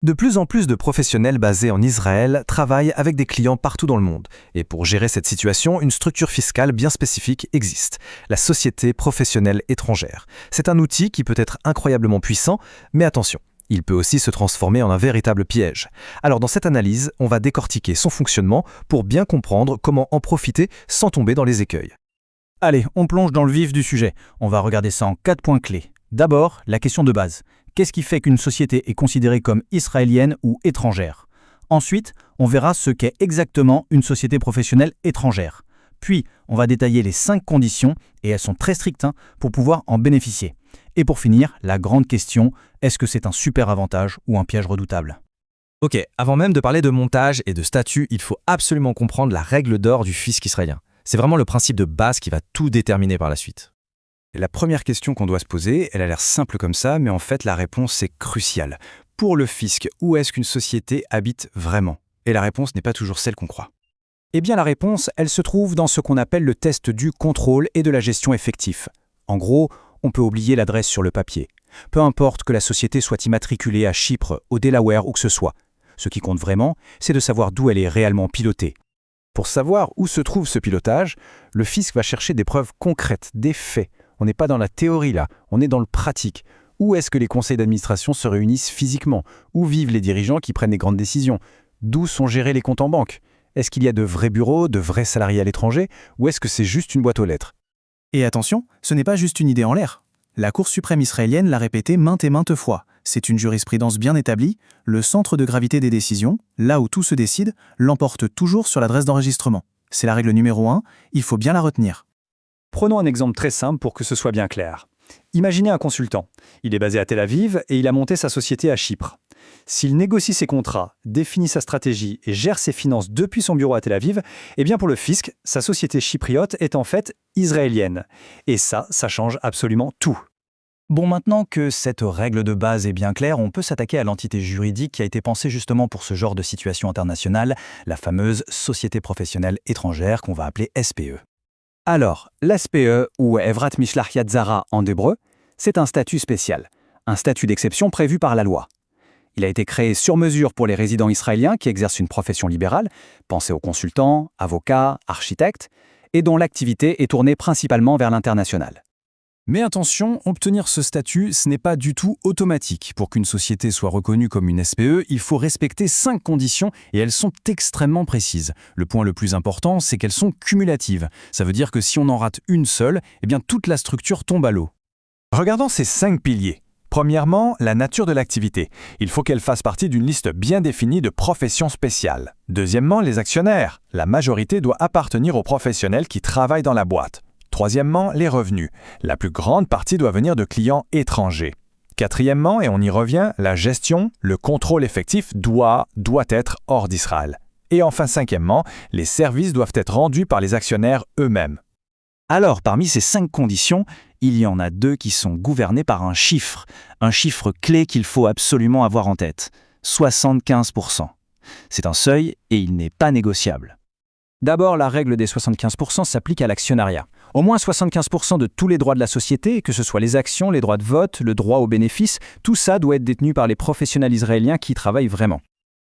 De plus en plus de professionnels basés en Israël travaillent avec des clients partout dans le monde. Et pour gérer cette situation, une structure fiscale bien spécifique existe, la Société professionnelle étrangère. C'est un outil qui peut être incroyablement puissant, mais attention, il peut aussi se transformer en un véritable piège. Alors dans cette analyse, on va décortiquer son fonctionnement pour bien comprendre comment en profiter sans tomber dans les écueils. Allez, on plonge dans le vif du sujet. On va regarder ça en 4 points clés. D'abord, la question de base. Qu'est-ce qui fait qu'une société est considérée comme israélienne ou étrangère? Ensuite, on verra ce qu'est exactement une société professionnelle étrangère. Puis, on va détailler les 5 conditions, et elles sont très strictes, pour pouvoir en bénéficier. Et pour finir, la grande question, est-ce que c'est un super avantage ou un piège redoutable? Ok, avant même de parler de montage et de statut, il faut absolument comprendre la règle d'or du fisc israélien. C'est vraiment le principe de base qui va tout déterminer par la suite. La première question qu'on doit se poser, elle a l'air simple comme ça, mais en fait la réponse est cruciale. Pour le fisc, où est-ce qu'une société habite vraiment? Et la réponse n'est pas toujours celle qu'on croit. Eh bien la réponse, elle se trouve dans ce qu'on appelle le test du contrôle et de la gestion effectif. En gros, on peut oublier l'adresse sur le papier. Peu importe que la société soit immatriculée à Chypre, au Delaware ou que ce soit. Ce qui compte vraiment, c'est de savoir d'où elle est réellement pilotée. Pour savoir où se trouve ce pilotage, le fisc va chercher des preuves concrètes, des faits. On n'est pas dans la théorie là, on est dans le pratique. Où est-ce que les conseils d'administration se réunissent physiquement? Où vivent les dirigeants qui prennent les grandes décisions? D'où sont gérés les comptes en banque? Est-ce qu'il y a de vrais bureaux, de vrais salariés à l'étranger? Ou est-ce que c'est juste une boîte aux lettres? Et attention, ce n'est pas juste une idée en l'air. La Cour suprême israélienne l'a répété maintes et maintes fois. C'est une jurisprudence bien établie, le centre de gravité des décisions, là où tout se décide, l'emporte toujours sur l'adresse d'enregistrement. C'est la règle numéro 1, il faut bien la retenir. Prenons un exemple très simple pour que ce soit bien clair. Imaginez un consultant. Il est basé à Tel Aviv et il a monté sa société à Chypre. S'il négocie ses contrats, définit sa stratégie et gère ses finances depuis son bureau à Tel Aviv, eh bien pour le fisc, sa société chypriote est en fait israélienne. Et ça change absolument tout. Bon, maintenant que cette règle de base est bien claire, on peut s'attaquer à l'entité juridique qui a été pensée justement pour ce genre de situation internationale, la fameuse Société professionnelle étrangère qu'on va appeler SPE. Alors, l'SPE, ou Evrat Mishlach Zara en hébreu, c'est un statut spécial, un statut d'exception prévu par la loi. Il a été créé sur mesure pour les résidents israéliens qui exercent une profession libérale, pensez aux consultants, avocats, architectes, et dont l'activité est tournée principalement vers l'international. Mais attention, obtenir ce statut, ce n'est pas du tout automatique. Pour qu'une société soit reconnue comme une SPE, il faut respecter 5 conditions et elles sont extrêmement précises. Le point le plus important, c'est qu'elles sont cumulatives. Ça veut dire que si on en rate une seule, eh bien toute la structure tombe à l'eau. Regardons ces 5 piliers. Premièrement, la nature de l'activité. Il faut qu'elle fasse partie d'une liste bien définie de professions spéciales. Deuxièmement, les actionnaires. La majorité doit appartenir aux professionnels qui travaillent dans la boîte. Troisièmement, les revenus. La plus grande partie doit venir de clients étrangers. Quatrièmement, et on y revient, la gestion, le contrôle effectif doit être hors d'Israël. Et enfin, cinquièmement, les services doivent être rendus par les actionnaires eux-mêmes. Alors, parmi ces 5 conditions, il y en a 2 qui sont gouvernées par un chiffre clé qu'il faut absolument avoir en tête, 75%. C'est un seuil et il n'est pas négociable. D'abord, la règle des 75% s'applique à l'actionnariat. Au moins 75% de tous les droits de la société, que ce soit les actions, les droits de vote, le droit aux bénéfices, tout ça doit être détenu par les professionnels israéliens qui travaillent vraiment.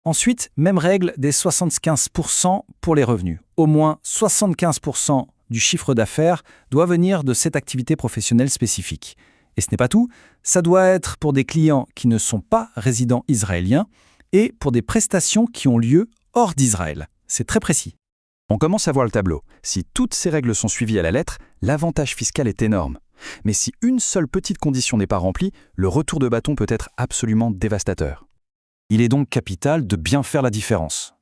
Ensuite, même règle des 75% pour les revenus. Au moins 75% du chiffre d'affaires doit venir de cette activité professionnelle spécifique. Et ce n'est pas tout, ça doit être pour des clients qui ne sont pas résidents israéliens et pour des prestations qui ont lieu hors d'Israël. C'est très précis. On commence à voir le tableau. Si toutes ces règles sont suivies à la lettre, l'avantage fiscal est énorme. Mais si une seule petite condition n'est pas remplie, le retour de bâton peut être absolument dévastateur. Il est donc capital de bien faire la différence.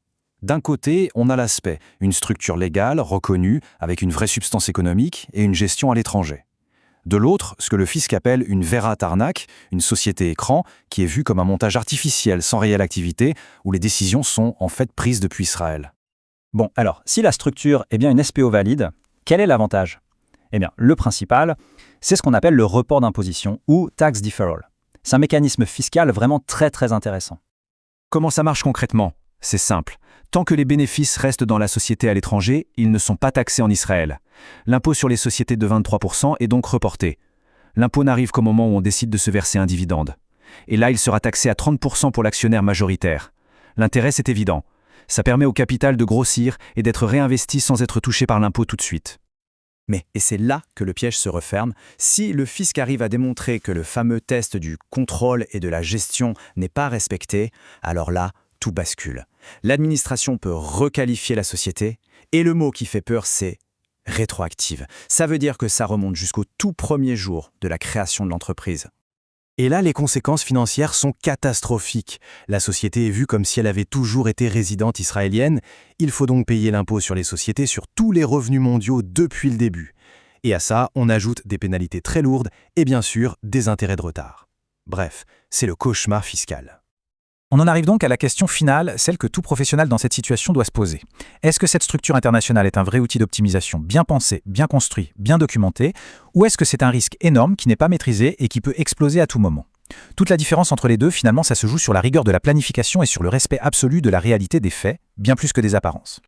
D'un côté, on a l'aspect, une structure légale, reconnue, avec une vraie substance économique et une gestion à l'étranger. De l'autre, ce que le fisc appelle une Verat Arnak, une société écran, qui est vue comme un montage artificiel sans réelle activité, où les décisions sont en fait prises depuis Israël. Bon, alors, si la structure est bien une SPO valide, quel est l'avantage? Eh bien, le principal, c'est ce qu'on appelle le report d'imposition ou tax deferral. C'est un mécanisme fiscal vraiment très très intéressant. Comment ça marche concrètement? C'est simple. Tant que les bénéfices restent dans la société à l'étranger, ils ne sont pas taxés en Israël. L'impôt sur les sociétés de 23% est donc reporté. L'impôt n'arrive qu'au moment où on décide de se verser un dividende. Et là, il sera taxé à 30% pour l'actionnaire majoritaire. L'intérêt, c'est évident. Ça permet au capital de grossir et d'être réinvesti sans être touché par l'impôt tout de suite. Mais, et c'est là que le piège se referme, si le fisc arrive à démontrer que le fameux test du contrôle et de la gestion n'est pas respecté, alors là, tout bascule. L'administration peut requalifier la société, et le mot qui fait peur, c'est rétroactive. Ça veut dire que ça remonte jusqu'au tout premier jour de la création de l'entreprise. Et là, les conséquences financières sont catastrophiques. La société est vue comme si elle avait toujours été résidente israélienne. Il faut donc payer l'impôt sur les sociétés sur tous les revenus mondiaux depuis le début. Et à ça, on ajoute des pénalités très lourdes et bien sûr des intérêts de retard. Bref, c'est le cauchemar fiscal. On en arrive donc à la question finale, celle que tout professionnel dans cette situation doit se poser. Est-ce que cette structure internationale est un vrai outil d'optimisation bien pensé, bien construit, bien documenté, ou est-ce que c'est un risque énorme qui n'est pas maîtrisé et qui peut exploser à tout moment ? Toute la différence entre les deux, finalement, ça se joue sur la rigueur de la planification et sur le respect absolu de la réalité des faits, bien plus que des apparences.